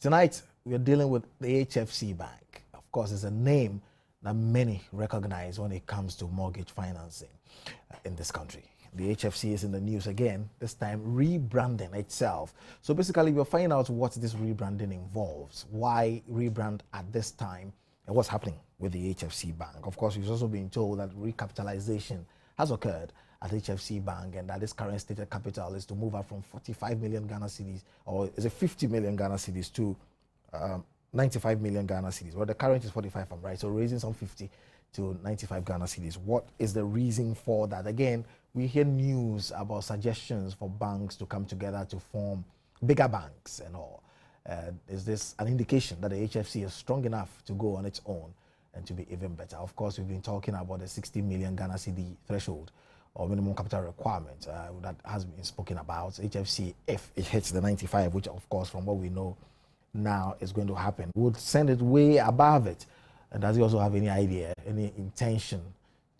Tonight, we're dealing with the HFC Bank. Of course, it's a name that many recognize when it comes to mortgage financing in this country. The HFC is in the news again, this time rebranding itself. So basically, we'll find out what this rebranding involves, why rebrand at this time, and what's happening with the HFC Bank. Of course, we've also been told that recapitalization has occurred at HFC Bank, and that its current stated capital is to move up from 45 million Ghana cedis, or is it 50 million Ghana cedis, to 95 million Ghana cedis. Well, the current is 45, I'm right, so raising some 50 to 95 Ghana cedis. What is the reason for that? Again, we hear news about suggestions for banks to come together to form bigger banks and all. Is this an indication that the HFC is strong enough to go on its own and to be even better? Of course, we've been talking about the 60 million Ghana cedi threshold or minimum capital requirement that has been spoken about. HFC, if it hits the 95, which of course from what we know now is going to happen, would send it way above it. And does he also have any idea, any intention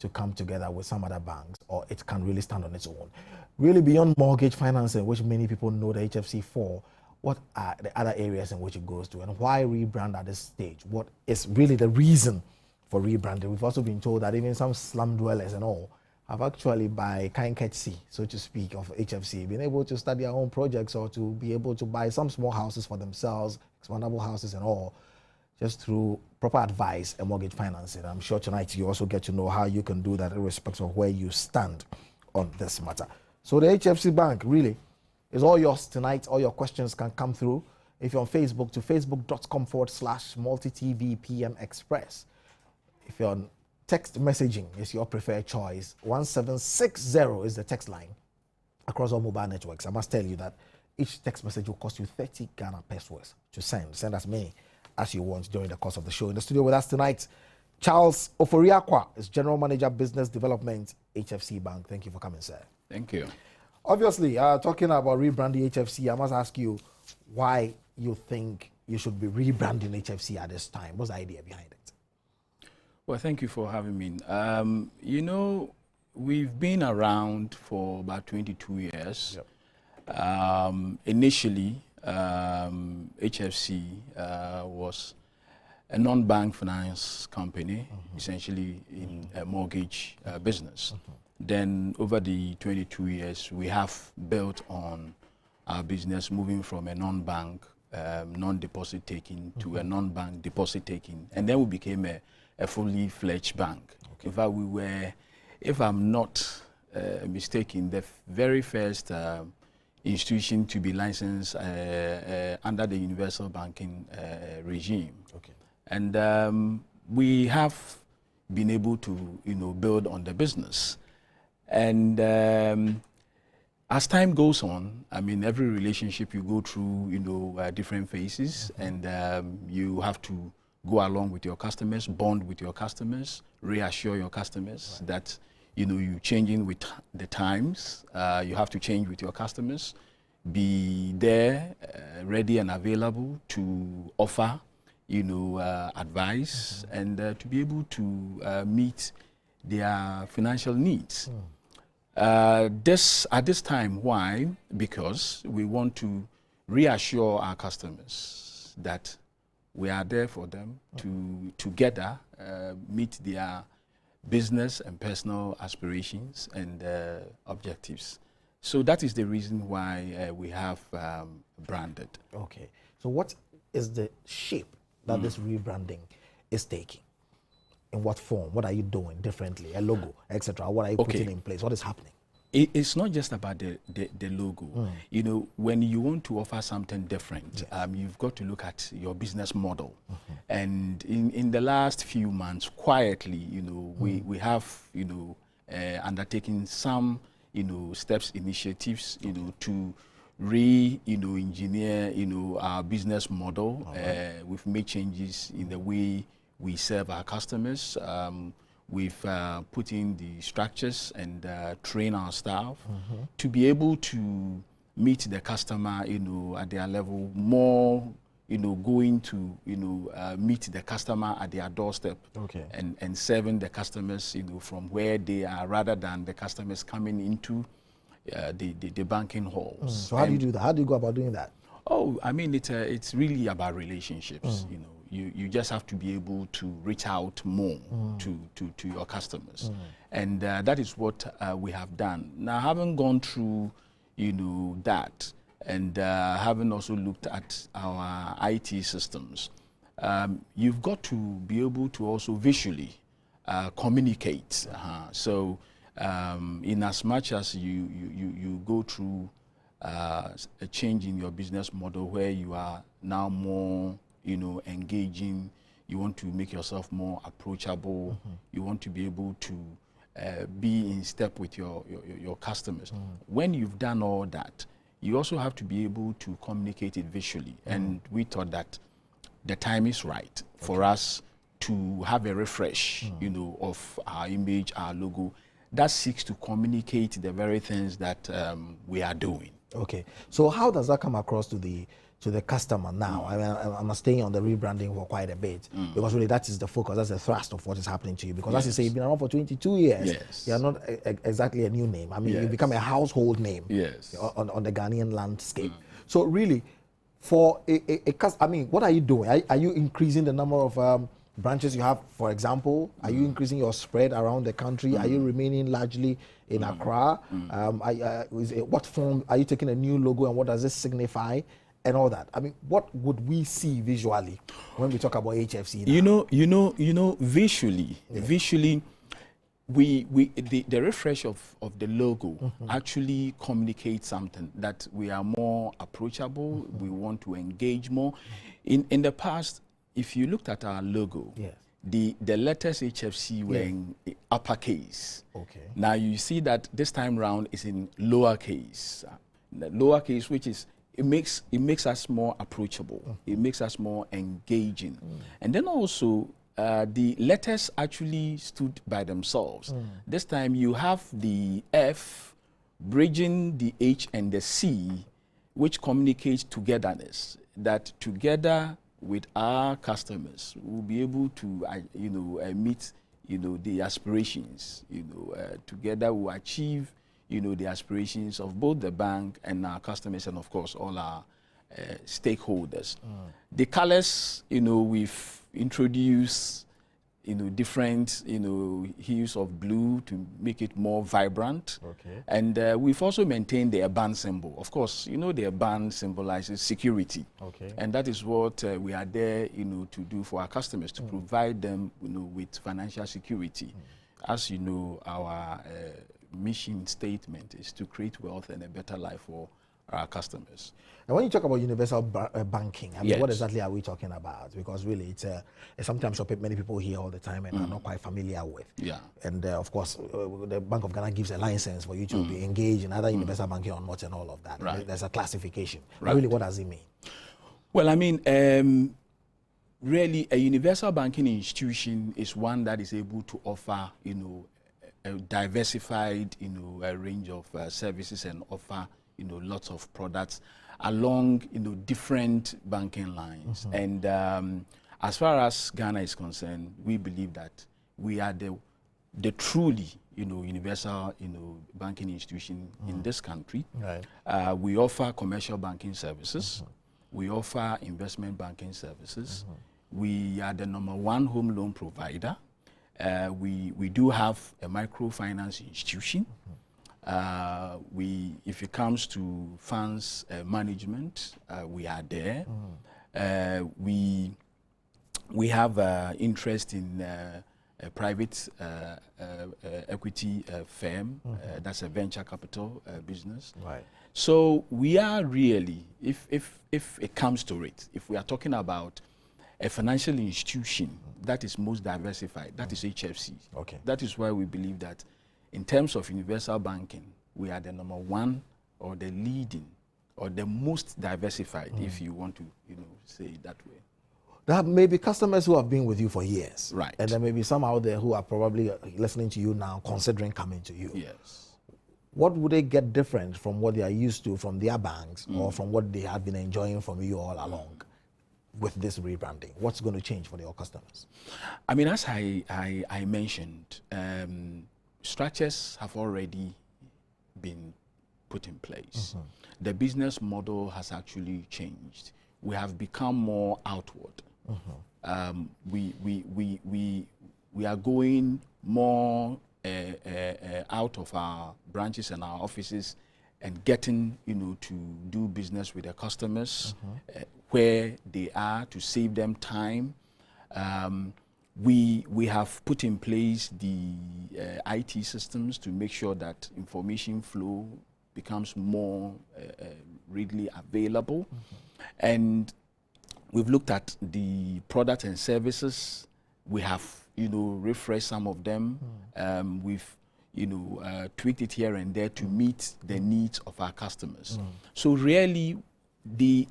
to come together with some other banks, or it can really stand on its own? Really, beyond mortgage financing, which many people know the HFC for, what are the other areas in which it goes to, and why rebrand at this stage? What is really the reason for rebranding? We've also been told that even some slum dwellers and all have actually, by kind courtesy, so to speak, of HFC, been able to start their own projects or to be able to buy some small houses for themselves, expandable houses and all, just through proper advice and mortgage financing. I'm sure tonight you also get to know how you can do that irrespective of where you stand on this matter. So the HFC Bank really is all yours tonight. All your questions can come through. If you're on Facebook, to facebook.com/multi-TV PM Express. If you're on text messaging, is your preferred choice. 1760 is the text line across all mobile networks. I must tell you that each text message will cost you 30 Ghana pesos to send. Send as many as you want during the course of the show. In the studio with us tonight, Charles Oforiakwa is General Manager, Business Development, HFC Bank. Thank you for coming, sir. Thank you. Obviously, talking about rebranding HFC, I must ask you why you think you should be rebranding HFC at this time. What's the idea behind it? Well, thank you for having me. You know, we've been around for about 22 years. Yep. Initially, HFC was a non-bank finance company, essentially in a mortgage business. Then over the 22 years, we have built on our business, moving from a non-bank, non-deposit taking to a non-bank deposit taking. And then we became a fully fledged bank. Okay. In fact, we were, if I'm not mistaken, the very first institution to be licensed under the universal banking regime. Okay. And we have been able to, build on the business. And as time goes on, I mean, every relationship you go through, different phases, and you have to go along with your customers, bond with your customers, reassure your customers that, you're changing with the times. You have to change with your customers, be there, ready and available to offer, advice, and to be able to meet their financial needs. At this time, why? Because we want to reassure our customers that we are there for them to together meet their business and personal aspirations and objectives. So that is the reason why we have branded. Okay. So what is the shape that this rebranding is taking? In what form? What are you doing differently? A logo, etc. What are you putting in place? What is happening? It's not just about the logo. When you want to offer something different, you've got to look at your business model. And in the last few months, quietly, we have, undertaken some, steps, initiatives, to engineer, our business model. We've made changes in the way we serve our customers. We've put in the structures and train our staff to be able to meet the customer, at their level, more, going to, meet the customer at their doorstep, and serving the customers, from where they are, rather than the customers coming into the banking halls. So how do you do that? How do you go about doing that? Oh, I mean, it's really about relationships. You know, you just have to be able to reach out more to your customers, and that is what we have done. Now, having gone through, you know, that, and having also looked at our IT systems, you've got to be able to also visually communicate. So, in as much as you go through a change in your business model where you are now more, you know, engaging, you want to make yourself more approachable, you want to be able to be in step with your customers. When you've done all that, you also have to be able to communicate it visually. And we thought that the time is right for us to have a refresh, you know, of our image, our logo, that seeks to communicate the very things that we are doing. Okay, so how does that come across to the customer now? I mean, I'm staying on the rebranding for quite a bit because really that is the focus, that's the thrust of what is happening to you. Because as you say, you've been around for 22 years. Yes. You're not exactly a new name. I mean, you've become a household name. Yes. On the Ghanaian landscape. So really, for I mean, what are you doing? Are you increasing the number of branches you have, for example? Are you increasing your spread around the country? Are you remaining largely in Accra? What form are you taking a new logo, and what does this signify, and all that? I mean, what would we see visually when we talk about HFC now? You know, visually, the refresh of the logo actually communicates something, that we are more approachable. We want to engage more. In the past, if you looked at our logo, the letters HFC were in uppercase. Okay. Now you see that this time round is in lowercase. Lowercase, which is, it makes us more approachable. It makes us more engaging. And then also the letters actually stood by themselves. This time you have the F bridging the H and the C, which communicates togetherness. That together with our customers, we'll be able to, meet, the aspirations. Together we'll achieve, the aspirations of both the bank and our customers, and of course all our stakeholders. The colors, we've introduced, different, hues of blue to make it more vibrant. Okay. And we've also maintained the band symbol. Of course, the band symbolizes security. Okay. And that is what we are there, to do for our customers, to provide them, with financial security. As you know, our mission statement is to create wealth and a better life for our customers. And when you talk about universal banking, I mean, what exactly are we talking about? Because really, it's sometimes topic many people hear all the time and are not quite familiar with. Yeah. And of course, the Bank of Ghana gives a license for you to be engaged in either universal banking or not, and all of that. Right. There's a classification. Right. But really, what does it mean? Well, I mean, really, a universal banking institution is one that is able to offer, a diversified, a range of services, and offer, lots of products along, different banking lines. And as far as Ghana is concerned, we believe that we are the truly, universal, banking institution in this country. Right. We offer commercial banking services. We offer investment banking services. We are the #1 home loan provider. We do have a microfinance institution. If it comes to funds management, we are there. We have interest in a private equity firm. That's a venture capital business. Right. So we are really, if it comes to it, if we are talking about a financial institution that is most diversified, that is HFC. Okay. That is why we believe that in terms of universal banking, we are the #1 or the leading or the most diversified, if you want to, say it that way. There may be customers who have been with you for years. Right. And there may be some out there who are probably listening to you now, considering coming to you. Yes. What would they get different from what they are used to from their banks or from what they have been enjoying from you all along with this rebranding? What's going to change for your customers? I mean, as I mentioned, structures have already been put in place. The business model has actually changed. We have become more outward. We are going more out of our branches and our offices and getting, to do business with the customers where they are, to save them time. We have put in place the IT systems to make sure that information flow becomes more readily available. And we've looked at the products and services. We have, refreshed some of them. We've, tweaked it here and there to meet the needs of our customers. So really, the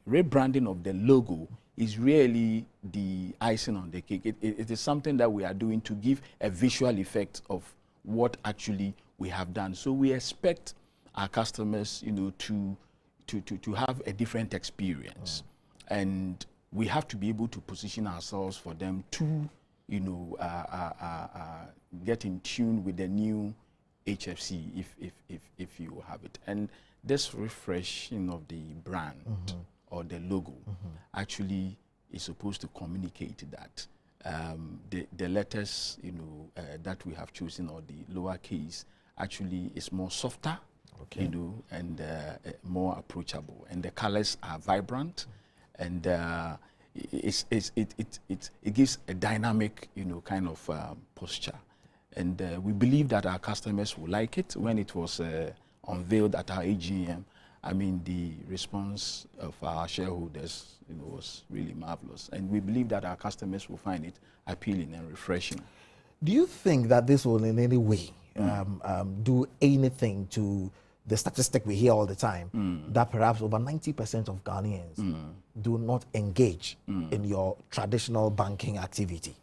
rebranding of the logo is really the icing on the cake. It is something that we are doing to give a visual effect of what actually we have done. So we expect our customers, to have a different experience. And we have to be able to position ourselves for them to, get in tune with the new HFC, if you have it. And this refreshing of the brand or the logo actually is supposed to communicate that. The letters, that we have chosen, or the lowercase, actually is more softer, and more approachable. And the colors are vibrant, and it gives a dynamic, kind of posture. And we believe that our customers will like it. When it was unveiled at our AGM, I mean, the response of our shareholders, was really marvelous. And we believe that our customers will find it appealing and refreshing. Do you think that this will in any way do anything to the statistic we hear all the time, that perhaps over 90% of Ghanaians do not engage in your traditional banking activity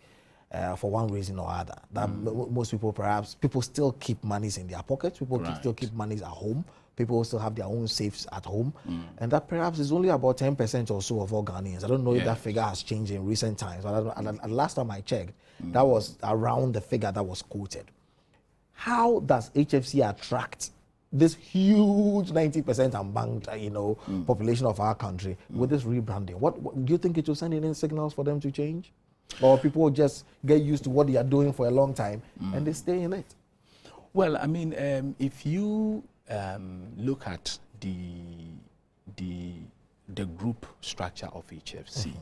for one reason or other? That most people, perhaps, people still keep monies in their pockets, people still keep monies at home, people still have their own safes at home, and that perhaps is only about 10% or so of all Ghanaians. I don't know if that figure has changed in recent times, but last time I checked, that was around the figure that was quoted. How does HFC attract this huge 90% unbanked, population of our country with this rebranding? What do you think it will send any signals for them to change? Or people will just get used to what they are doing for a long time and they stay in it? Well, I mean, if you look at the group structure of HFC, you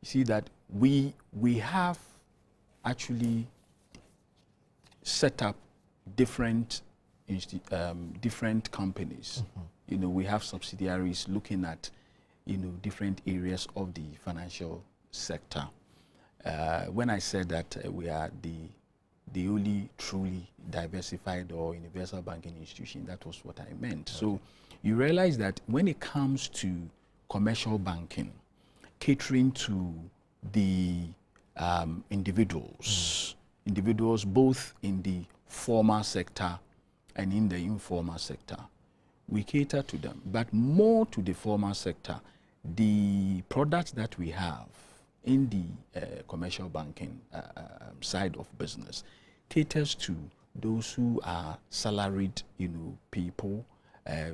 see that we have actually set up different companies. We have subsidiaries looking at, different areas of the financial sector. When I said that we are the only truly diversified or universal banking institution, that was what I meant. So you realize that when it comes to commercial banking, catering to the individuals both in the formal sector and in the informal sector, we cater to them, but more to the formal sector. The products that we have in the commercial banking side of business caters to those who are salaried, people,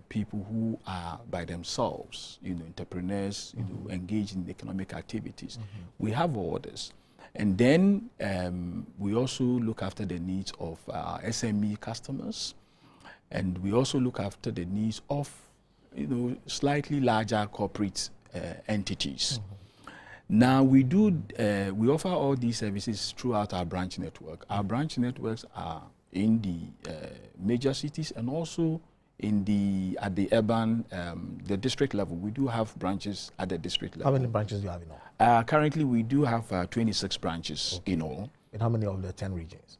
people who are by themselves, entrepreneurs, engaged in economic activities. We have orders. And then we also look after the needs of our SME customers, and we also look after the needs of, slightly larger corporate entities. Now we offer all these services throughout our branch network. Our branch networks are in the major cities and also at the urban, the district level. We do have branches at the district level. How many branches do you have in all? Currently, we do have 26 branches in all. In how many of the 10 regions?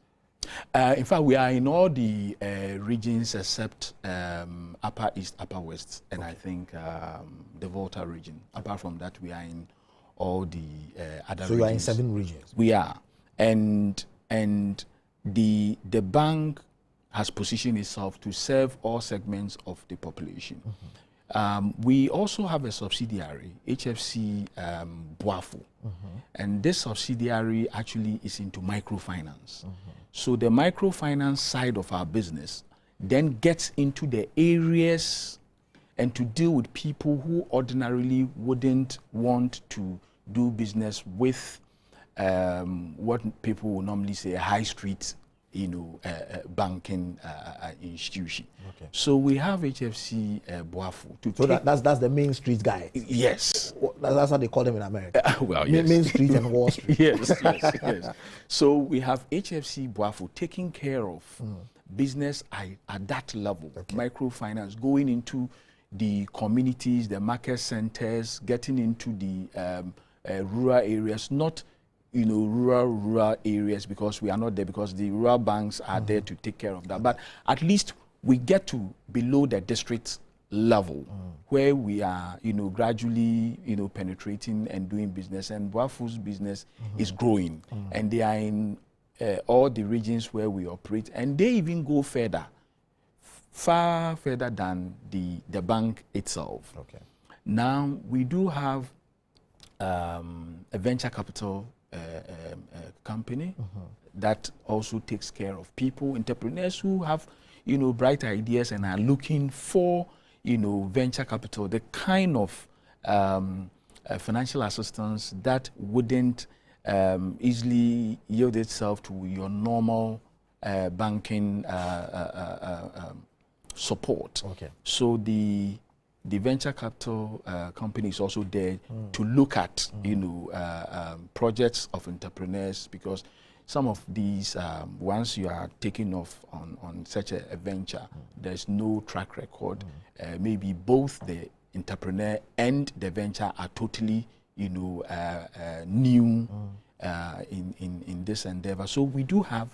In fact, we are in all the regions except Upper East, Upper West, and I think the Volta region. Apart from that, we are in all the other regions. So you are in 7 regions? We are. And the bank has positioned itself to serve all segments of the population. We also have a subsidiary, HFC Boafo, and this subsidiary actually is into microfinance. So the microfinance side of our business then gets into the areas and to deal with people who ordinarily wouldn't want to do business with what people would normally say a high street, banking institution. Okay. So we have HFC Boafo. So that's the main street guy? Yes. That's how they call them in America. Well, yes. Main Street and Wall Street. yes. So we have HFC Boafo taking care of business at that level, okay. Microfinance, going into the communities, the market centers, getting into the rural areas, not rural areas because we are not there, because the rural banks are there to take care of that. But at least we get to below the district level where we are, gradually, penetrating and doing business. And Boafo's business is growing, and they are in all the regions where we operate, and they even go further, far further than the bank itself. Okay. Now we do have a venture capital company that also takes care of people, entrepreneurs who have, bright ideas and are looking for, venture capital, the kind of financial assistance that wouldn't easily yield itself to your normal banking support. Okay. So the venture capital company is also there to look at, projects of entrepreneurs, because some of these, once you are taking off on such a venture, there's no track record. Maybe both the entrepreneur and the venture are totally, new in this endeavor. So we do have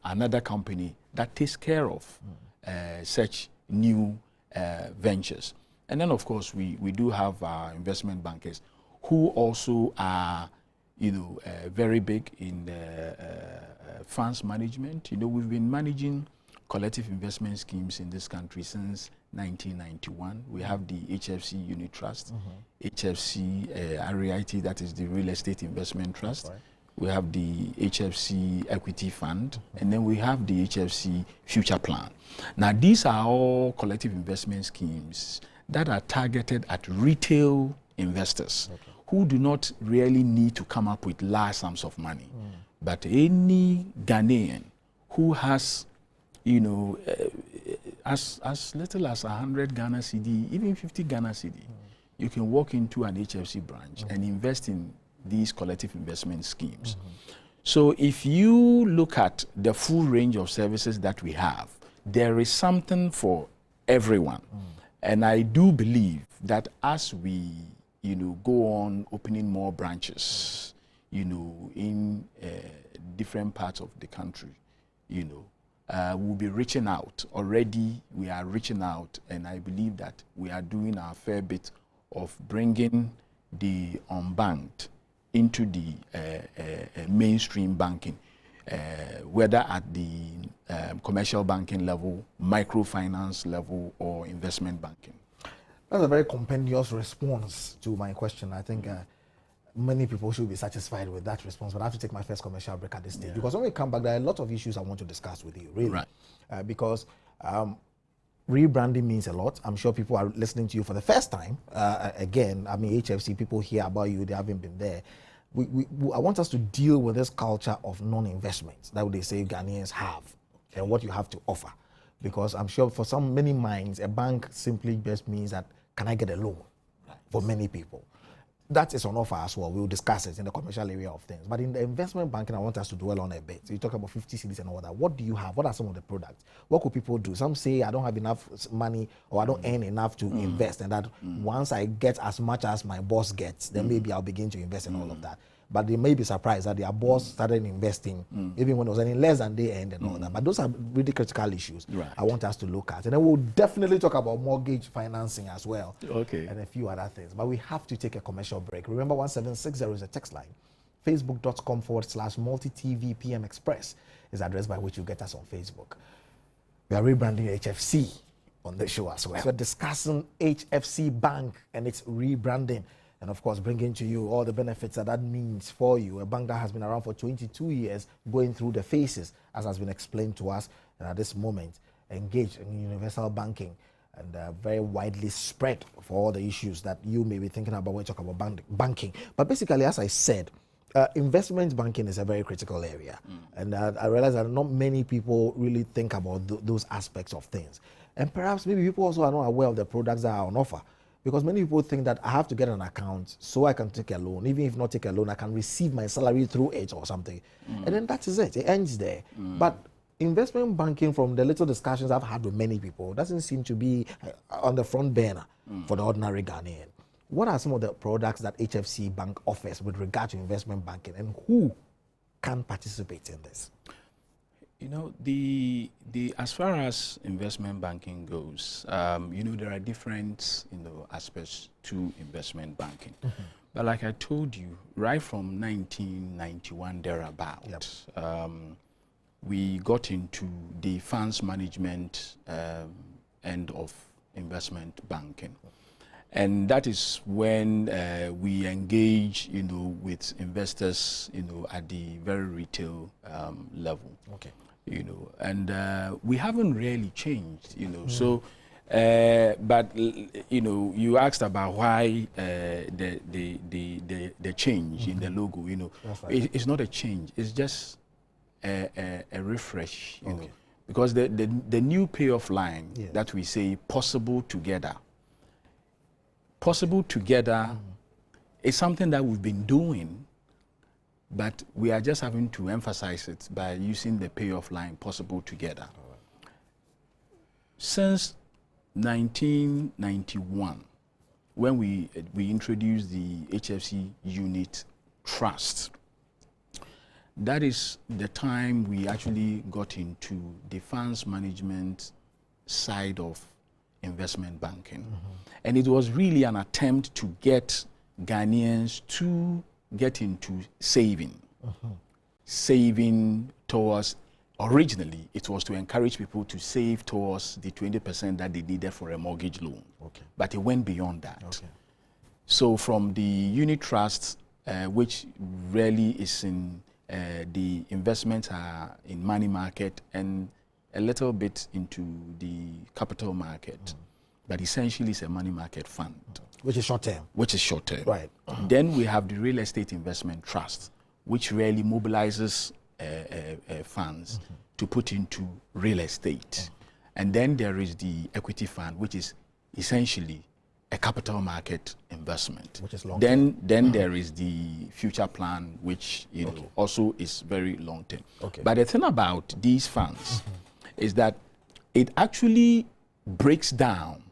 another company that takes care of such new ventures. And then, of course, we do have our investment bankers who also are, very big in the funds management. We've been managing collective investment schemes in this country since 1991. We have the HFC Unit Trust, HFC REIT, that is the Real Estate Investment Trust. Right. We have the HFC Equity Fund, and then we have the HFC Future Plan. Now, these are all collective investment schemes that are targeted at retail investors who do not really need to come up with large sums of money. But any Ghanaian who has, as little as 100 Ghana cedi, even 50 Ghana cedi, you can walk into an HFC branch and invest in these collective investment schemes. So if you look at the full range of services that we have, there is something for everyone. And I do believe that as we, go on opening more branches, in different parts of the country, we'll be reaching out. Already we are reaching out, and I believe that we are doing our fair bit of bringing the unbanked into the mainstream banking, whether at the commercial banking level, microfinance level, or investment banking. That's a very compendious response to my question. I think many people should be satisfied with that response, but I have to take my first commercial break at this stage, because when we come back, there are a lot of issues I want to discuss with you, really. Right. Because rebranding means a lot. I'm sure people are listening to you for the first time. Again, I mean, HFC, people hear about you, they haven't been there. I want us to deal with this culture of non-investment that they say Ghanaians have, and what you have to offer. Because I'm sure for many minds, a bank simply just means that, can I get a loan? For many people. That is on offer as well. We'll discuss it in the commercial area of things. But in the investment banking, I want us to dwell on a bit. So you talk about 50 cedis and all that. What do you have? What are some of the products? What could people do? Some say, I don't have enough money, or I don't earn enough to invest, and that once I get as much as my boss gets, then maybe I'll begin to invest in all of that. But they may be surprised that their boss started investing even when it was earning less than they earned and all that. But those are really critical issues I want us to look at. And then we'll definitely talk about mortgage financing as well. Okay. And a few other things. But we have to take a commercial break. Remember, 1760 is a text line. Facebook.com/multi-TV PM Express is the address by which you get us on Facebook. We are rebranding HFC on the show as well. So we're discussing HFC Bank and its rebranding. And of course, bringing to you all the benefits that means for you. A bank that has been around for 22 years, going through the phases, as has been explained to us. and at this moment engaged in universal banking and very widely spread for all the issues that you may be thinking about when you talk about banking. But basically, as I said, investment banking is a very critical area. And I realize that not many people really think about those aspects of things. And perhaps maybe people also are not aware of the products that are on offer. Because many people think that I have to get an account so I can take a loan. Even if not take a loan, I can receive my salary through it or something. And then that is it. It ends there. But investment banking, from the little discussions I've had with many people, doesn't seem to be on the front burner for the ordinary Ghanaian. What are some of the products that HFC Bank offers with regard to investment banking, and who can participate in this? You know, as far as investment banking goes, you know, there are different, you know, aspects to investment banking. But like I told you, right from 1991 thereabout, we got into the funds management end of investment banking. And that is when we engage, you know, with investors, you know, at the very retail level. Okay. You know, and we haven't really changed, you know. So, but you know, you asked about why the change in the logo. You know, it's not a change. It's just a refresh. You know, because the new payoff line that we say possible together. Possible together is something that we've been doing, but we are just having to emphasize it by using the payoff line possible together. Since 1991, when we introduced the HFC unit trust, that is the time we actually got into the funds management side of investment banking. And it was really an attempt to get Ghanaians to get into saving. Saving towards, originally, it was to encourage people to save towards the 20% that they needed for a mortgage loan. But it went beyond that. So from the unit trust, which really is in the investments are in money market and a little bit into the capital market, but essentially it's a money market fund. Which is short term. Which is short term. Right. Then we have the real estate investment trust, which really mobilizes funds to put into real estate. And then there is the equity fund, which is essentially a capital market investment. Which is long term. Then there is the future plan, which you know also is very long term. But the thing about these funds is that it actually breaks down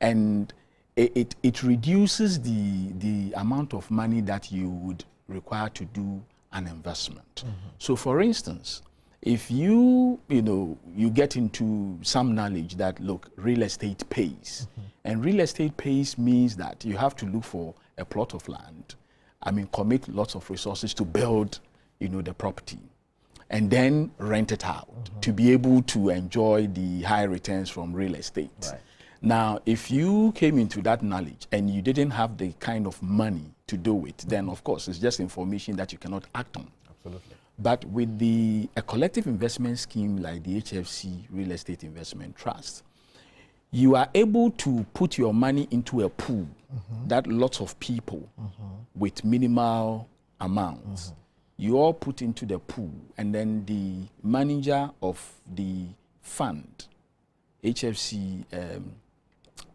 and it reduces the amount of money that you would require to do an investment. So for instance, if you get into some knowledge that, look, real estate pays, and real estate pays means that you have to look for a plot of land, I mean, commit lots of resources to build, you know, the property, and then rent it out to be able to enjoy the high returns from real estate. Right. Now, if you came into that knowledge and you didn't have the kind of money to do it, then of course it's just information that you cannot act on. Absolutely. But with a collective investment scheme like the HFC Real Estate Investment Trust, you are able to put your money into a pool that lots of people with minimal amounts, you all put into the pool, and then the manager of the fund, HFC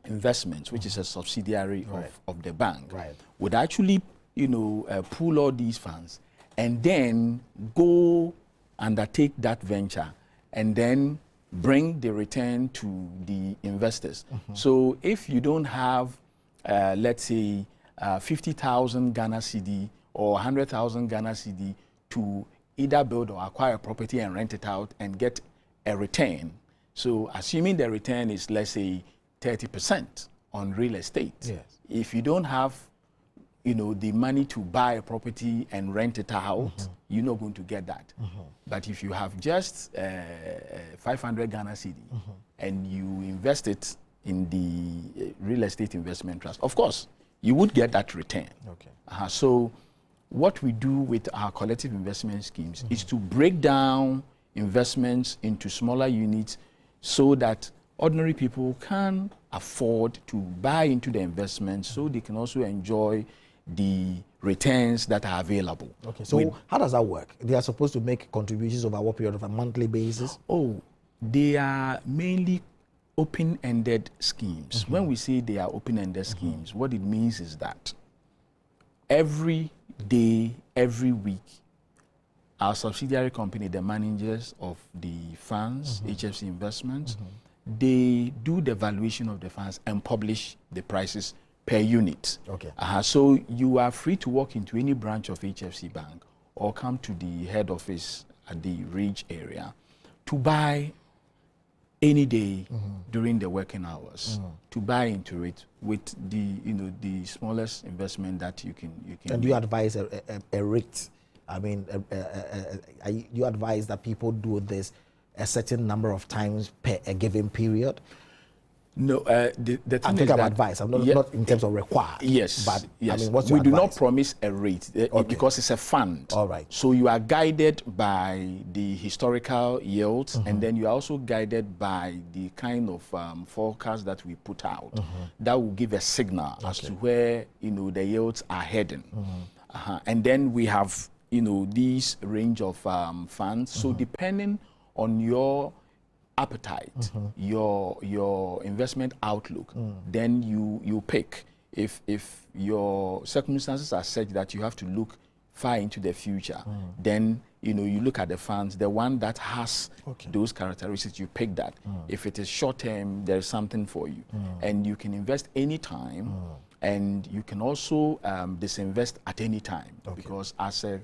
Investments, which is a subsidiary of the bank, would actually, you know, pool all these funds and then go undertake that venture and then bring the return to the investors. So if you don't have, let's say, 50,000 Ghana cedi or 100,000 Ghana cedi to either build or acquire a property and rent it out and get a return. So assuming the return is, let's say, 30% on real estate. Yes. If you don't have, you know, the money to buy a property and rent it out, you're not going to get that. But if you have just 500 Ghana cedi and you invest it in the real estate investment trust, of course, you would get that return. So what we do with our collective investment schemes is to break down investments into smaller units so that ordinary people can afford to buy into the investments so they can also enjoy the returns that are available. Okay, so how does that work? They are supposed to make contributions over what period, of a monthly basis? Oh, they are mainly open-ended schemes. When we say they are open-ended schemes, what it means is that every day, every week, our subsidiary company, the managers of the funds, HFC Investments, they do the valuation of the funds and publish the prices per unit. Okay. So you are free to walk into any branch of HFC Bank or come to the head office at the Ridge area to buy any day during the working hours, to buy into it with the the smallest investment that you can. And do you advise a rate? I mean, you advise that people do this a certain number of times per a given period? No, the thing I'm is talking about that advice. I'm not in terms of required. Yes, but yes. I mean, what's we your do not advice? promise a rate because it's a fund. All right. So you are guided by the historical yields, and then you are also guided by the kind of forecast that we put out. That will give a signal as to where the yields are heading. And then we have these range of funds. So depending on your appetite, your investment outlook, then you pick. If your circumstances are such that you have to look far into the future, then you look at the funds, the one that has those characteristics, you pick that. If it is short term, there is something for you, and you can invest anytime, and you can also disinvest at any time, because as a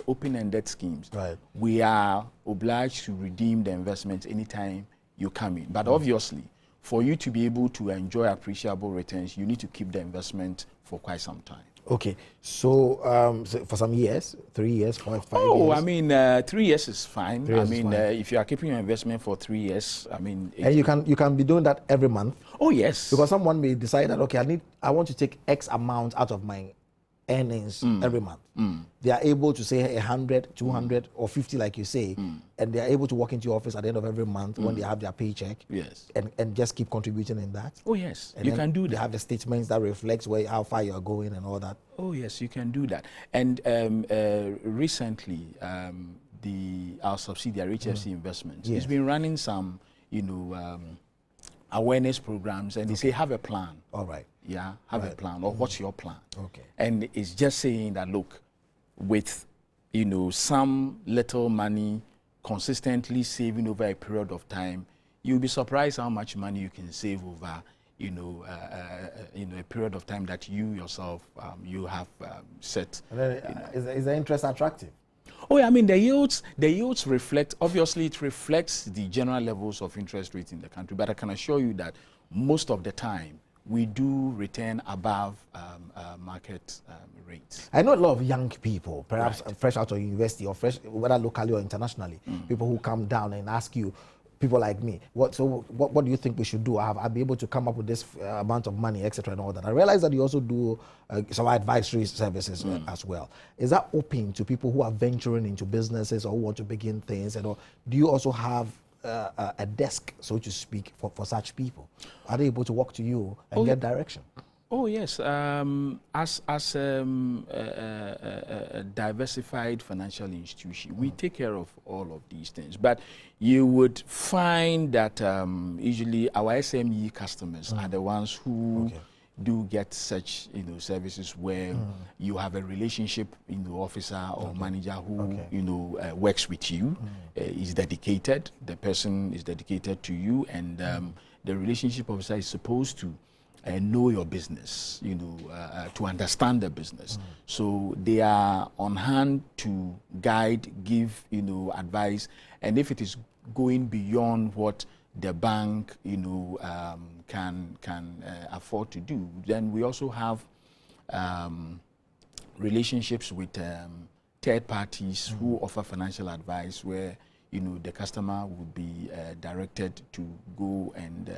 open-ended schemes, we are obliged to redeem the investment anytime you come in. But obviously, for you to be able to enjoy appreciable returns, you need to keep the investment for quite some time. Okay, so, for some years, 3 years, 5 years? Oh, I mean, 3 years is fine. 3 years I mean, is fine. if you are keeping your investment for 3 years, I mean... And you can be doing that every month? Oh, yes. Because someone may decide that, okay, I want to take X amount out of my earnings every month. They are able to say 100, 200, or 50, like you say, and they are able to walk into your office at the end of every month when they have their paycheck, and just keep contributing in that. Oh, yes, and you can do that. They have the statements that reflects how far you are going and all that. Oh, yes, you can do that. And recently, our subsidiary HFC Investments has been running some, awareness programs, and they say have a plan. All right. Yeah, have a plan, or what's your plan? Okay. And it's just saying that, look, with some little money consistently saving over a period of time, you'll be surprised how much money you can save over a period of time that you yourself you have set. And then, is the interest attractive? Oh, yeah, I mean, the yields reflect, obviously it reflects the general levels of interest rates in the country, but I can assure you that most of the time we do return above market rates. I know a lot of young people, perhaps fresh out of university or fresh, whether locally or internationally, people who come down and ask you, people like me, what do you think we should do? I'll be able to come up with this amount of money, etc. and all that. I realize that you also do some advisory services as well. Is that open to people who are venturing into businesses or who want to begin things? And do you also have a desk, so to speak, for such people? Are they able to walk to you and get direction? Oh, yes. As a diversified financial institution, we take care of all of these things. But you would find that usually our SME customers are the ones who do get such services where you have a relationship officer or manager who works with you, is dedicated. The person is dedicated to you, and the relationship officer is supposed to know your business, to understand the business. So they are on hand to guide, give, advice, and if it is going beyond what the bank, can afford to do, then we also have relationships with third parties who offer financial advice, where the customer would be directed to go and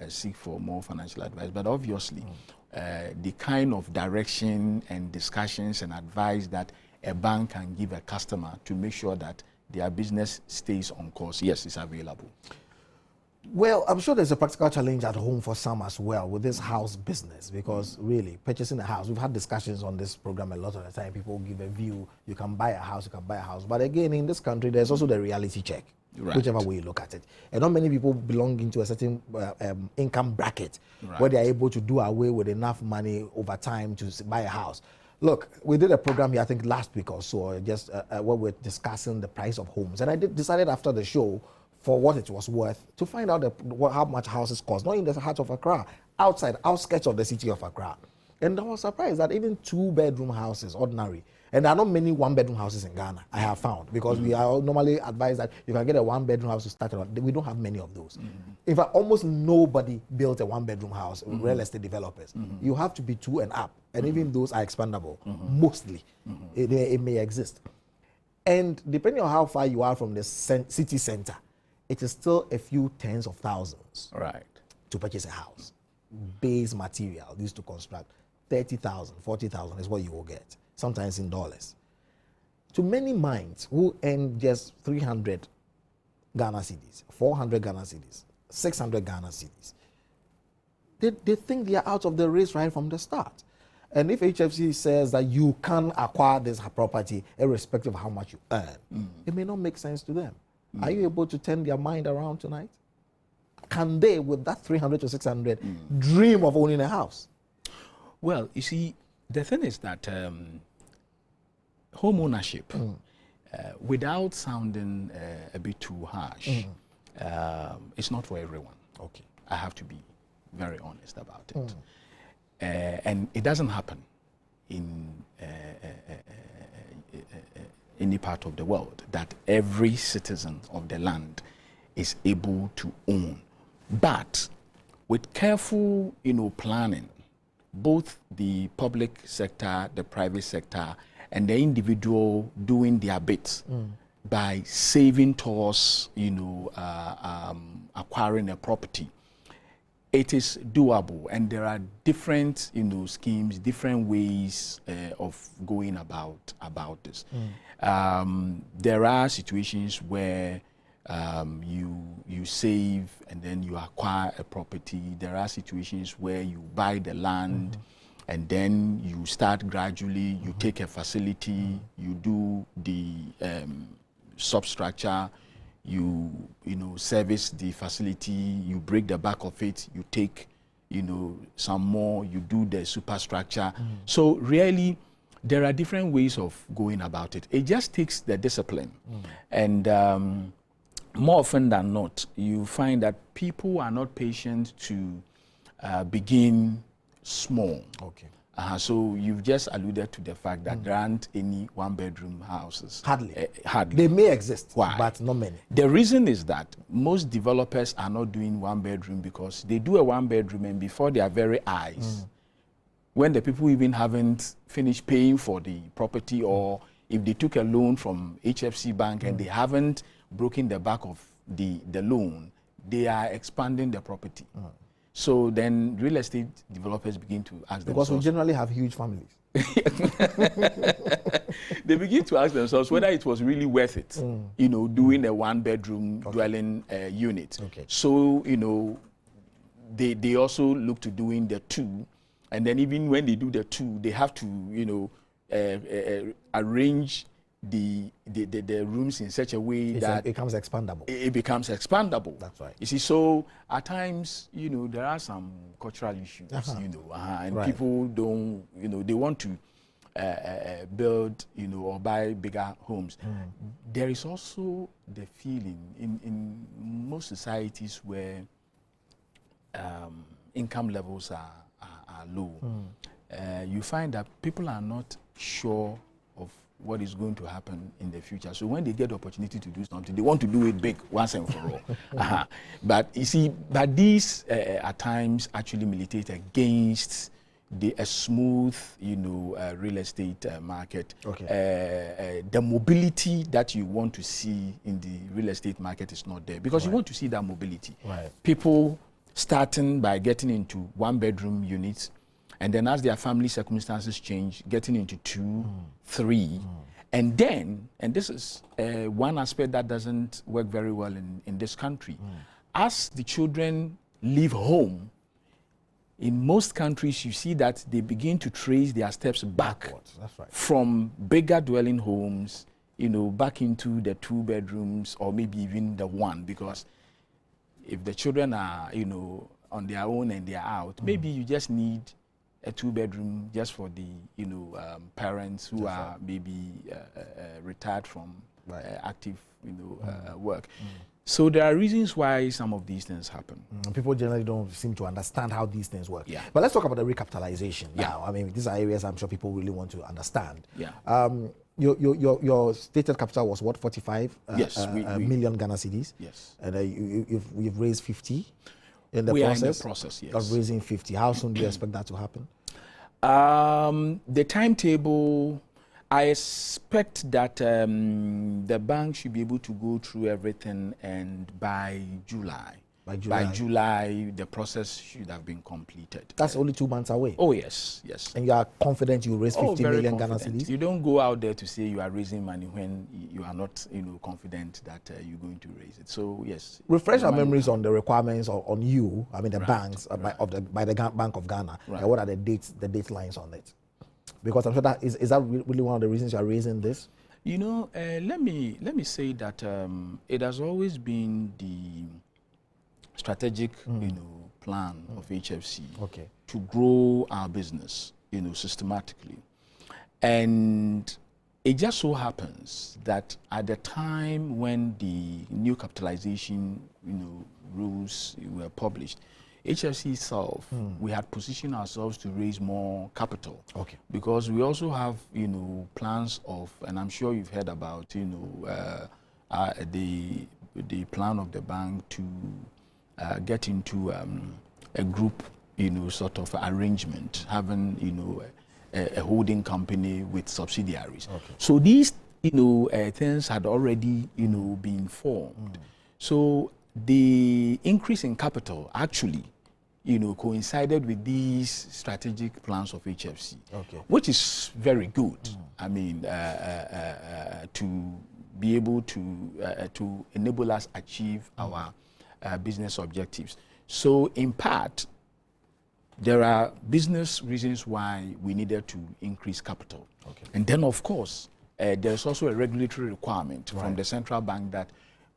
seek for more financial advice. But obviously, the kind of direction and discussions and advice that a bank can give a customer to make sure that their business stays on course, yes, it's available. Well, I'm sure there's a practical challenge at home for some as well with this house business, because really purchasing a house, we've had discussions on this program a lot of the time. People give a view, you can buy a house, but again, in this country, there's also the reality check, whichever way you look at it. And not many people belong into a certain income bracket where they're able to do away with enough money over time to buy a house. Look, we did a program here, I think last week or so, just where we're discussing the price of homes. And I decided after the show, for what it was worth, to find out how much houses cost, not in the heart of Accra, outside, outskirts of the city of Accra. And I was surprised that even 2-bedroom houses, ordinary, and there are not many 1-bedroom houses in Ghana, I have found, because we are normally advised that you can get a 1-bedroom house to start with. We don't have many of those. In fact, almost nobody built a 1-bedroom house, real estate developers. You have to be 2 and up, and even those are expandable, mostly. It may exist. And depending on how far you are from the city center, it is still a few tens of thousands to purchase a house. Base material used to construct 30,000, 40,000 is what you will get, sometimes in dollars. To many minds who earn just 300 Ghana cedis, 400 Ghana cedis, 600 Ghana cedis, they think they are out of the race right from the start. And if HFC says that you can acquire this property irrespective of how much you earn, it may not make sense to them. Are you able to turn their mind around tonight? Can they, with that 300 to 600, dream of owning a house? Well, you see, the thing is that home ownership, without sounding a bit too harsh, it's not for everyone. Okay. I have to be very honest about it. And it doesn't happen in any part of the world that every citizen of the land is able to own. But with careful, planning, both the public sector, the private sector, and the individual doing their bit by saving towards, acquiring a property, it is doable. And there are different, schemes, different ways of going about this. There are situations where you save and then you acquire a property. There are situations where you buy the land and then you start gradually, you take a facility, you do the substructure, you service the facility, you break the back of it, you take some more, you do the superstructure. So really there are different ways of going about it. It just takes the discipline. And more often than not, you find that people are not patient to begin small. Okay. So you've just alluded to the fact that there aren't any 1-bedroom houses. Hardly. Hardly. They may exist, Why? but not many. The reason is that most developers are not doing 1-bedroom because they do a 1-bedroom and before their very eyes, when the people even haven't finished paying for the property, or if they took a loan from HFC Bank and they haven't broken the back of the loan, they are expanding the property. So then real estate developers begin to ask themselves. Because we generally have huge families. They begin to ask themselves whether it was really worth it, doing a 1-bedroom dwelling unit. Okay. So, they also look to doing the 2. And then even when they do the 2, they have to, arrange the rooms in such a way that it becomes expandable. It becomes expandable. That's right. You see, so at times, there are some cultural issues, and people don't, they want to build, or buy bigger homes. There is also the feeling in most societies where income levels are low. You find that people are not sure of what is going to happen in the future. So when they get the opportunity to do something, they want to do it big once and for all. But you see, these at times actually militate against a smooth, real estate market. Okay. The mobility that you want to see in the real estate market is not there because you want to see that mobility. Right. People starting by getting into 1-bedroom units, and then as their family circumstances change, getting into 2, 3, And then, and this is one aspect that doesn't work very well in this country, as the children leave home, in most countries you see that they begin to trace their steps backwards. That's right. From bigger dwelling homes, back into the 2 bedrooms or maybe even the 1, because if the children are, on their own and they're out, maybe you just need a 2 bedroom just for the, parents who are maybe retired from active, work. So there are reasons why some of these things happen. People generally don't seem to understand how these things work. Yeah. But let's talk about the recapitalization now. I mean, these are areas I'm sure people really want to understand. Yeah. Your stated capital was what, 45 yes, million Ghana cedis? Yes. And you've raised 50 in the we process? are in the process, yes. Of raising 50. How soon do you expect that to happen? The timetable, I expect that the bank should be able to go through everything, and by July, the process should have been completed. That's only 2 months away. Oh, yes, yes. And you are confident you will raise 50 million Ghana confident. cedis? You don't go out there to say you are raising money when you are not, confident that you're going to raise it. So, yes. Refresh our memories on the requirements on you, I mean the banks, right. by the Bank of Ghana. Right. What are the deadlines on it? Because I'm sure that is that really one of the reasons you are raising this? Let me say that it has always been the strategic, plan of HFC to grow our business, systematically. And it just so happens that at the time when the new capitalization, rules were published, HFC itself, we had positioned ourselves to raise more capital. Okay. Because we also have, plans of, and I'm sure you've heard about, the plan of the bank to get into a group, sort of arrangement, having, a holding company with subsidiaries. Okay. So these, things had already, been formed. So the increase in capital actually, coincided with these strategic plans of HFC, which is very good. I mean, to be able to enable us achieve our business objectives. So in part, there are business reasons why we needed to increase capital. Okay. And then, of course, there's also a regulatory requirement from the central bank that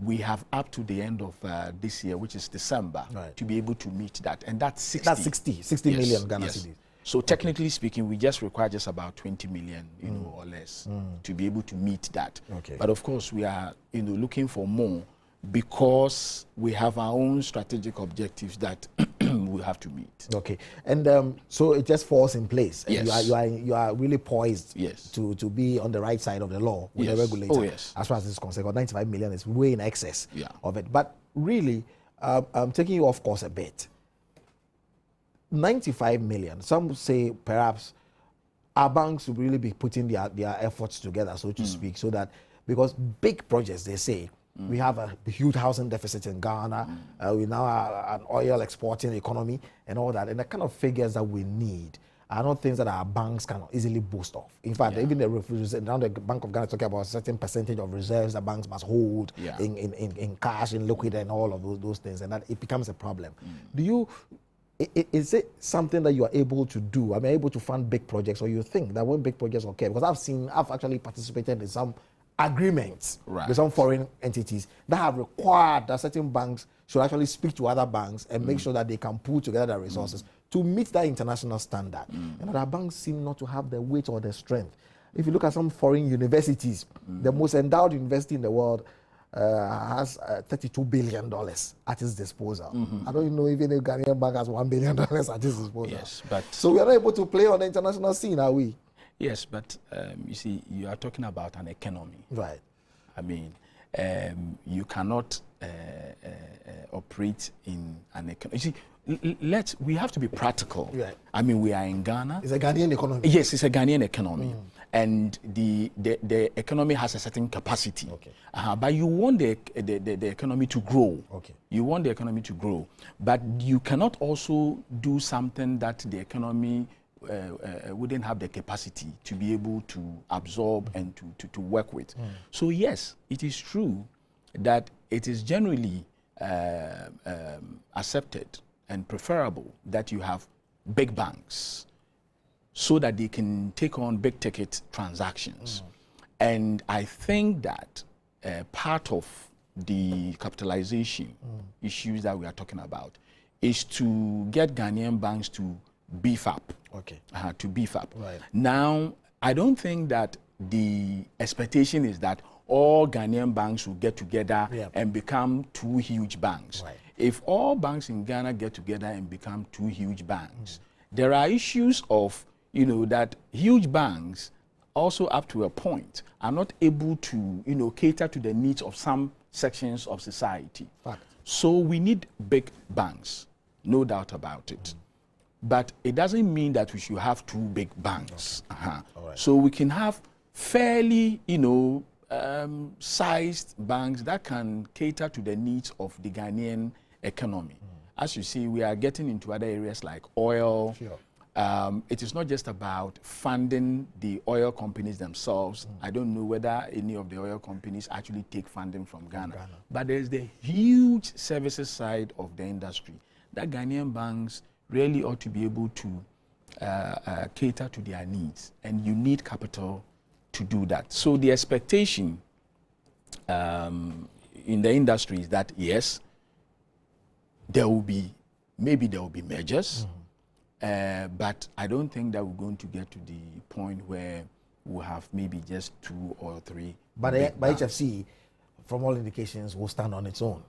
we have up to the end of this year, which is December, to be able to meet that. And that's 60. That's 60 million Ghana cedis. So technically speaking, we just require just about 20 million, or less to be able to meet that. Okay. But of course, we are, looking for more because we have our own strategic objectives that we have to meet. Okay. And so it just falls in place. Yes. You are really poised to be on the right side of the law with the regulator. Oh, yes. As far as this is concerned, 95 million is way in excess of it. But really, I'm taking you off course a bit. 95 million, some say perhaps our banks will really be putting their efforts together, so to speak, so that, because big projects, they say, we have a huge housing deficit in Ghana, we now are an oil exporting economy and all that, and the kind of figures that we need are not things that our banks can easily boast of. In fact, even now the Bank of Ghana is talking about a certain percentage of reserves that banks must hold in cash, in liquid, and all of those things, and that it becomes a problem. Is it something that you are able to do? I mean, able to fund big projects, or you think that when big projects occur? Because I've actually participated in some agreements with some foreign entities that have required that certain banks should actually speak to other banks and make sure that they can pool together their resources to meet that international standard. And other banks seem not to have the weight or the strength. If you look at some foreign universities, the most endowed university in the world has $32 billion at its disposal. I don't know if any Ghanaian bank has $1 billion at its disposal. Yes, but so we are not able to play on the international scene, are we? Yes, but you see, you are talking about an economy. Right. I mean, you cannot operate in an economy. You see, we have to be practical. Right. I mean, we are in Ghana. It's a Ghanaian economy. Yes, it's a Ghanaian economy. And the economy has a certain capacity. Okay. But you want the economy to grow. Okay. You want the economy to grow. But you cannot also do something that the economy wouldn't have the capacity to be able to absorb and to work with. So yes, it is true that it is generally accepted and preferable that you have big banks so that they can take on big ticket transactions. And I think that part of the capitalization issues that we are talking about is to get Ghanaian banks to beef up. Okay. To beef up. Right. Now, I don't think that the expectation is that all Ghanaian banks will get together and become two huge banks. Right. If all banks in Ghana get together and become two huge banks, there are issues of, that huge banks also up to a point are not able to, cater to the needs of some sections of society. Fact. So we need big banks, no doubt about it. But it doesn't mean that we should have two big banks. All right. So we can have fairly, sized banks that can cater to the needs of the Ghanaian economy. As you see, we are getting into other areas like oil. Sure. It is not just about funding the oil companies themselves. I don't know whether any of the oil companies actually take funding from Ghana. But there's the huge services side of the industry that Ghanaian banks really ought to be able to cater to their needs. And you need capital to do that. So the expectation in the industry is that, yes, maybe there will be mergers, but I don't think that we're going to get to the point where we'll have maybe just 2 or 3. But HFC, from all indications, will stand on its own.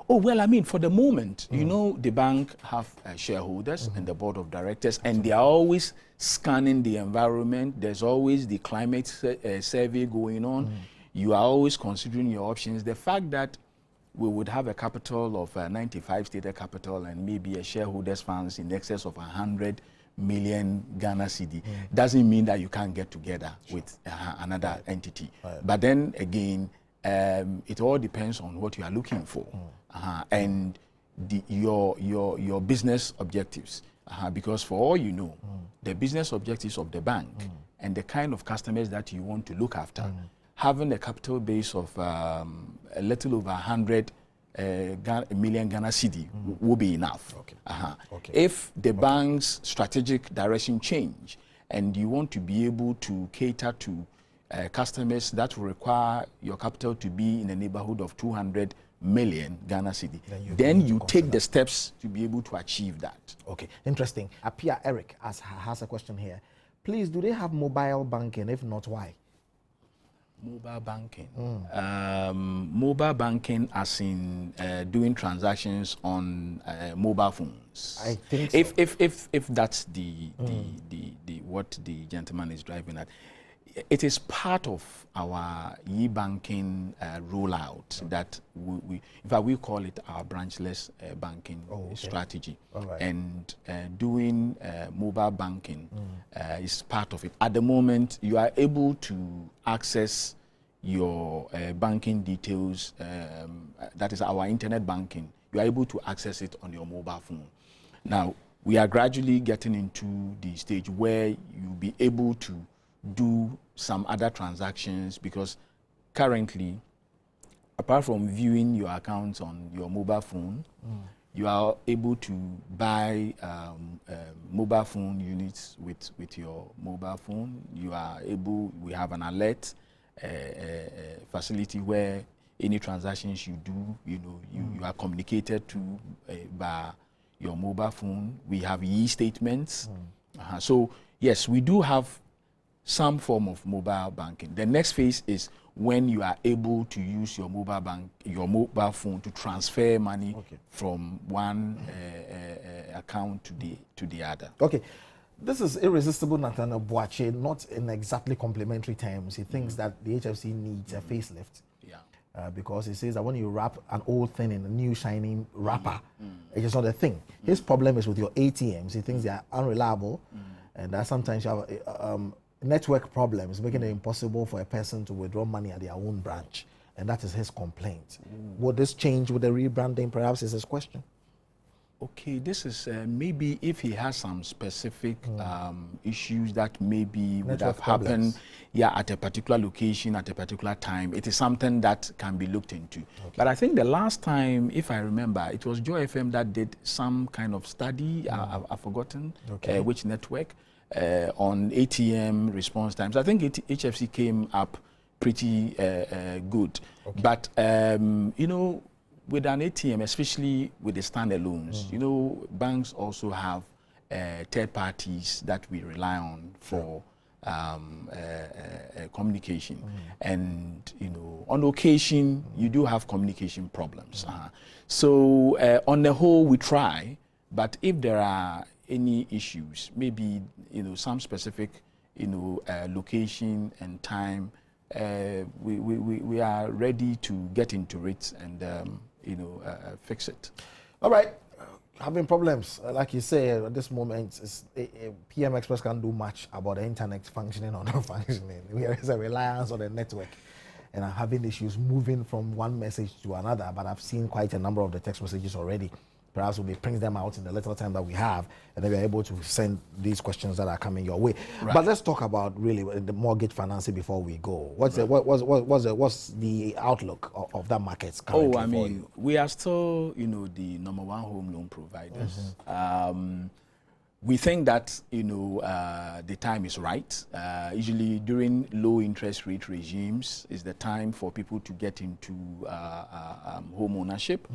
Oh, well, I mean, for the moment, the bank have shareholders and the board of directors, and they are always scanning the environment. There's always the climate survey going on. You are always considering your options. The fact that we would have a capital of 95 stated capital and maybe a shareholders funds in excess of 100 million Ghana cedi doesn't mean that you can't get together with another entity. But then again, it all depends on what you are looking for and your business objectives. Because for all you know, the business objectives of the bank and the kind of customers that you want to look after, having a capital base of a little over 100 million Ghana cedi will be enough. If the bank's strategic direction change and you want to be able to cater to customers that will require your capital to be in the neighborhood of 200 million Ghana cedi, then you take the steps to be able to achieve that. Okay, interesting. Apia Eric has a question here. Please, do they have mobile banking? If not, why? Mobile banking. Mobile banking as in doing transactions on mobile phones. I think so. If that's the what the gentleman is driving at. It is part of our e-banking rollout that we call it our branchless banking strategy. And doing mobile banking is part of it. At the moment, you are able to access your banking details, that is our internet banking. You are able to access it on your mobile phone. Now, we are gradually getting into the stage where you'll be able to do some other transactions, because currently, apart from viewing your accounts on your mobile phone, you are able to buy mobile phone units with your mobile phone. You are able, we have an alert facility where any transactions you do, you are communicated to by your mobile phone. We have e-statements. So yes, we do have some form of mobile banking. The next phase is when you are able to use your mobile phone to transfer money from one account to the other. Okay, this is Irresistible Nathaniel Boache, not in exactly complimentary terms. He thinks that the HFC needs a facelift. Because he says that when you wrap an old thing in a new shining wrapper, it is not a thing. His problem is with your ATMs. He thinks they are unreliable, and that sometimes you have network problems, making it impossible for a person to withdraw money at their own branch. And that is his complaint. Would this change with the rebranding, perhaps, is his question? Okay, this is maybe if he has some specific issues that maybe would have happened, yeah, at a particular location at a particular time. It is something that can be looked into. Okay. But I think the last time, if I remember, it was Joy FM that did some kind of study. I've forgotten which network on ATM response times. I think HFC came up pretty good. Okay. But you know, with an ATM, especially with the standalones, you know, banks also have third parties that we rely on for communication. And, you know, on occasion, you do have communication problems. So on the whole, we try, but if there are any issues, maybe, you know, some specific, you know, location and time, we are ready to get into it and you know, fix it. All right, having problems, like you say, at this moment, PM Express can't do much about the internet functioning or not functioning. There is a reliance on the network, and I'm having issues moving from one message to another. But I've seen quite a number of the text messages already. Perhaps we'll be printing them out in the little time that we have, and then we're able to send these questions that are coming your way. Right. But let's talk about really the mortgage financing before we go. What's the outlook of that market currently? Oh, I mean, we are still, you know, the #1 home loan providers. We think that, you know, the time is right. Usually during low interest rate regimes is the time for people to get into home ownership.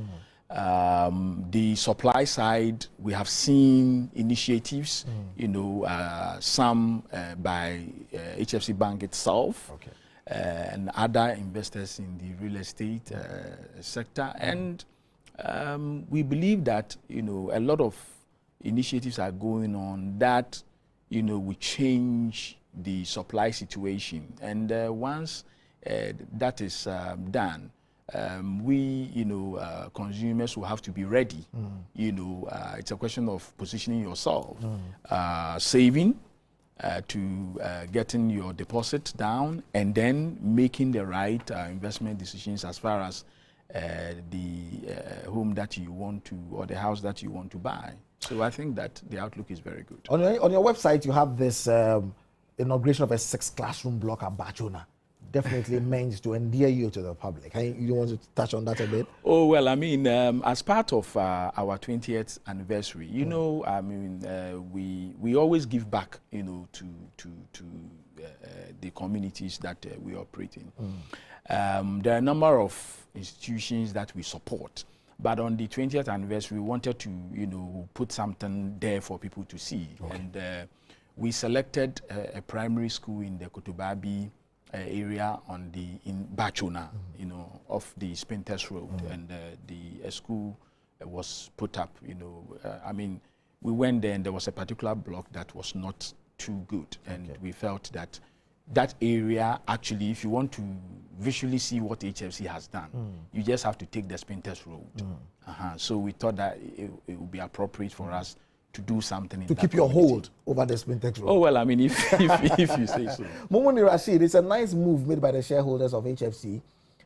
The supply side, we have seen initiatives, you know, some by HFC Bank itself, and other investors in the real estate sector. And we believe that, you know, a lot of initiatives are going on that, you know, will change the supply situation. And once that is done, we, you know, consumers will have to be ready. You know, it's a question of positioning yourself, saving to getting your deposit down, and then making the right investment decisions as far as the home that you want to, or the house that you want to buy. So I think that the outlook is very good. On your website, you have this inauguration of a 6 classroom block at Bachona. Definitely meant to endear you to the public. You want to touch on that a bit? Oh, well, I mean, as part of our 20th anniversary, you know, I mean, we always give back, you know, to the communities that we operate in. There are a number of institutions that we support, but on the 20th anniversary, we wanted to, you know, put something there for people to see. And we selected a primary school in the Kotobabi area in Bachona, you know, off the Spintex Road, and the school was put up, you know. I mean, we went there and there was a particular block that was not too good, and we felt that that area, actually, if you want to visually see what HFC has done, you just have to take the Spintex Road. So we thought that it would be appropriate for us to do something to keep your hold over the Spintex Road. Oh, well, I mean, if you say so. Momoni Rashid, it's a nice move made by the shareholders of HFC.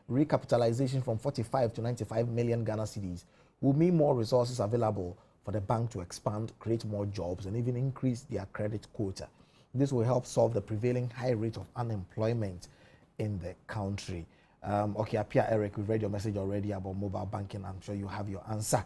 Recapitalization from 45 to 95 million Ghana cedis will mean more resources available for the bank to expand, create more jobs, and even increase their credit quota. This will help solve the prevailing high rate of unemployment in the country. Okay, Apia Eric, we've read your message already about mobile banking. I'm sure you have your answer.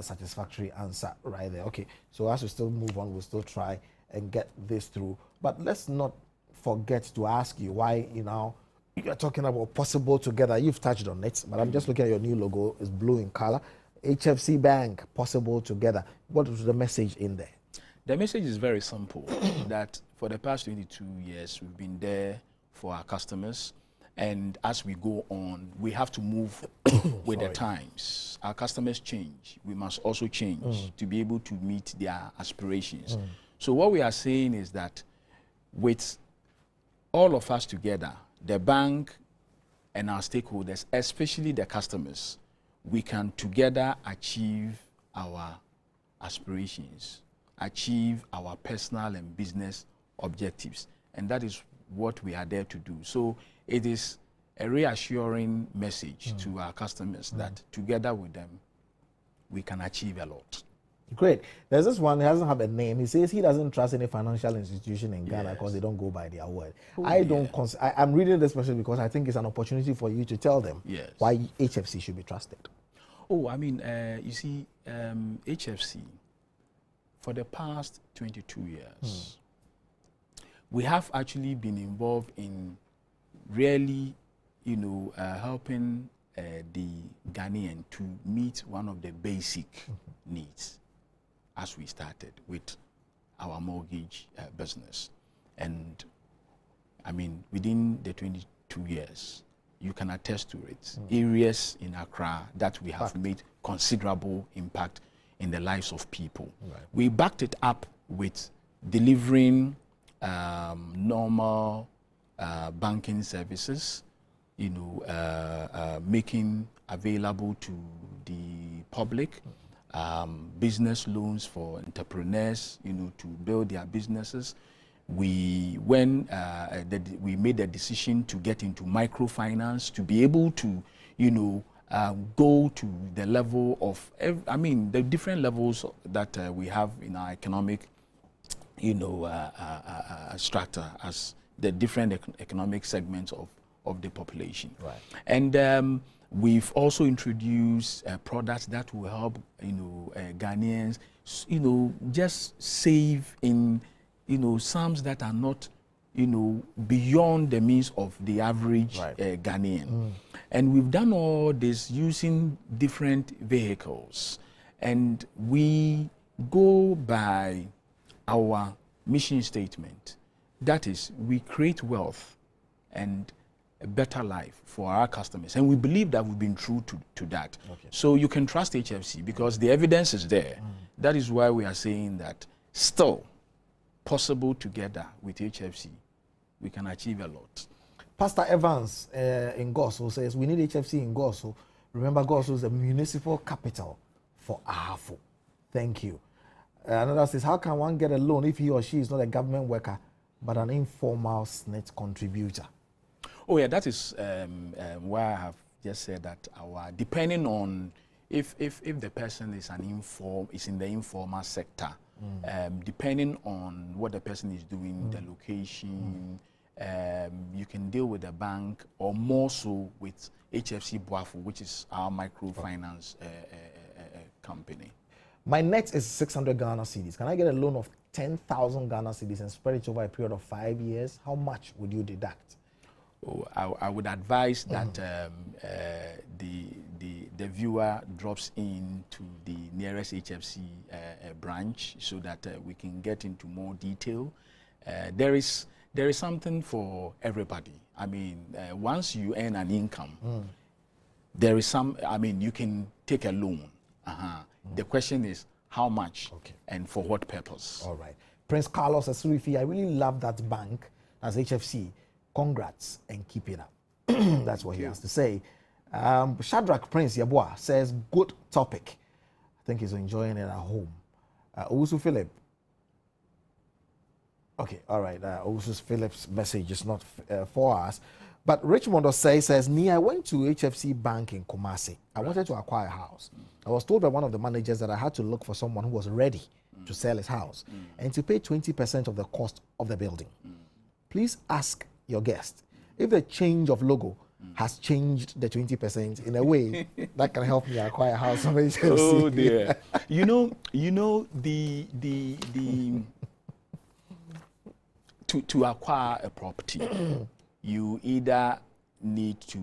Satisfactory answer right there. Okay, so as we still move on, we'll still try and get this through. But let's not forget to ask you why, you know, you're talking about possible together. You've touched on it, but I'm just looking at your new logo. It's blue in color. HFC Bank, possible together. What is the message in there? The message is very simple, that for the past 22 years, we've been there for our customers. And as we go on, we have to move with the times. Our customers change. We must also change to be able to meet their aspirations. So what we are saying is that with all of us together, the bank and our stakeholders, especially the customers, we can together achieve our aspirations, achieve our personal and business objectives. And that is what we are there to do. So it is a reassuring message to our customers that together with them, we can achieve a lot. Great. There's this one, he doesn't have a name. He says he doesn't trust any financial institution in Ghana because they don't go by their word. I'm reading this question because I think it's an opportunity for you to tell them why HFC should be trusted. Oh, I mean, you see, HFC, for the past 22 years, we have actually been involved in really, helping the Ghanaian to meet one of the basic needs as we started with our mortgage business. And I mean, within the 22 years, you can attest to it. Areas in Accra that we have made considerable impact in the lives of people. Right. We backed it up with delivering normal banking services, making available to the public business loans for entrepreneurs, to build their businesses. We made the decision to get into microfinance to be able to, go to the level of, the different levels that we have in our economic, strata as the different economic segments of the population. Right. And we've also introduced products that will help, Ghanaians, just save in, sums that are not, beyond the means of the average Ghanaian. And we've done all this using different vehicles. And we go by our mission statement. That is, we create wealth and a better life for our customers. And we believe that we've been true to that. Okay. So you can trust HFC because the evidence is there. That is why we are saying that still possible together with HFC, we can achieve a lot. Pastor Evans in Goso says, we need HFC in Goso. Remember, Goso is the municipal capital for Ahafo. Thank you. Another says, how can one get a loan if he or she is not a government worker, but an informal SNET contributor? Oh yeah, that is why I have just said that depending on if the person is in the informal sector, depending on what the person is doing, the location, you can deal with the bank or more so with HFC Boafo, which is our microfinance company. My net is 600 Ghana cedis. Can I get a loan of 10,000 Ghana cedis and spread it over a period of 5 years? How much would you deduct? Oh, I would advise that the viewer drops into the nearest HFC branch so that we can get into more detail. There is something for everybody. I mean, once you earn an income, there is you can take a loan. The question is how much and for what purpose. All right. Prince Carlos Asurifi, I really love that bank as HFC. Congrats and keep it up. That's what he has to say. Shadrach Prince Yabua says, good topic. I think he's enjoying it at home. Owusu Philip. Okay, all right. Owusu Philip's message is not for us. But Richmond Osei says, I went to HFC Bank in Kumasi. I wanted to acquire a house. I was told by one of the managers that I had to look for someone who was ready to sell his house and to pay 20% of the cost of the building. Please ask your guest if the change of logo has changed the 20% in a way that can help me acquire a house from HFC. Oh dear. To acquire a property, you either need to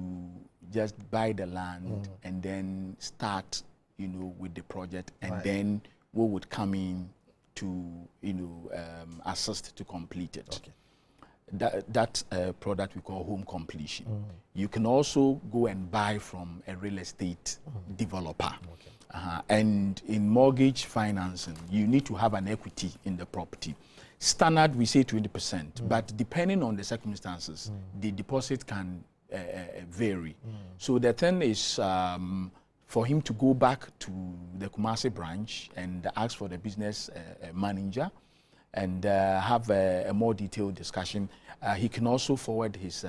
just buy the land and then start, with the project, and then we would come in to, assist to complete it. Okay. That product we call home completion. You can also go and buy from a real estate developer. And in mortgage financing, you need to have an equity in the property. Standard, we say 20%, but depending on the circumstances, the deposit can vary. So the thing is for him to go back to the Kumasi branch and ask for the business manager and have a more detailed discussion. He can also forward his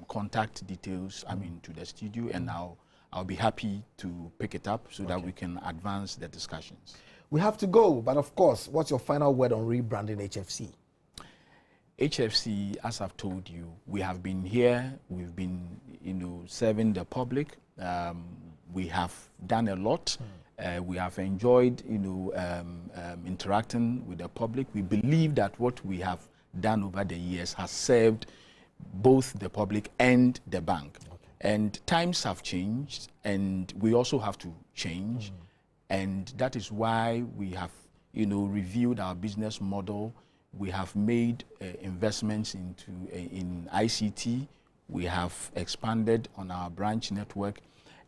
contact details, to the studio, and I'll be happy to pick it up so that we can advance the discussions. We have to go, but of course, what's your final word on rebranding HFC? HFC, as I've told you, we have been here, we've been, serving the public. We have done a lot. We have enjoyed, interacting with the public. We believe that what we have done over the years has served both the public and the bank. Okay. And times have changed, and we also have to change. And that is why we have, reviewed our business model. We have made investments in ICT. We have expanded on our branch network,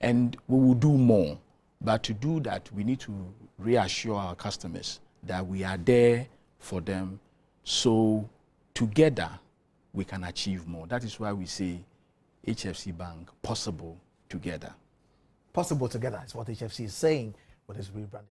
and we will do more. But to do that, we need to reassure our customers that we are there for them, so together we can achieve more. That is why we say HFC Bank, possible together. Possible together is what HFC is saying with its rebranding.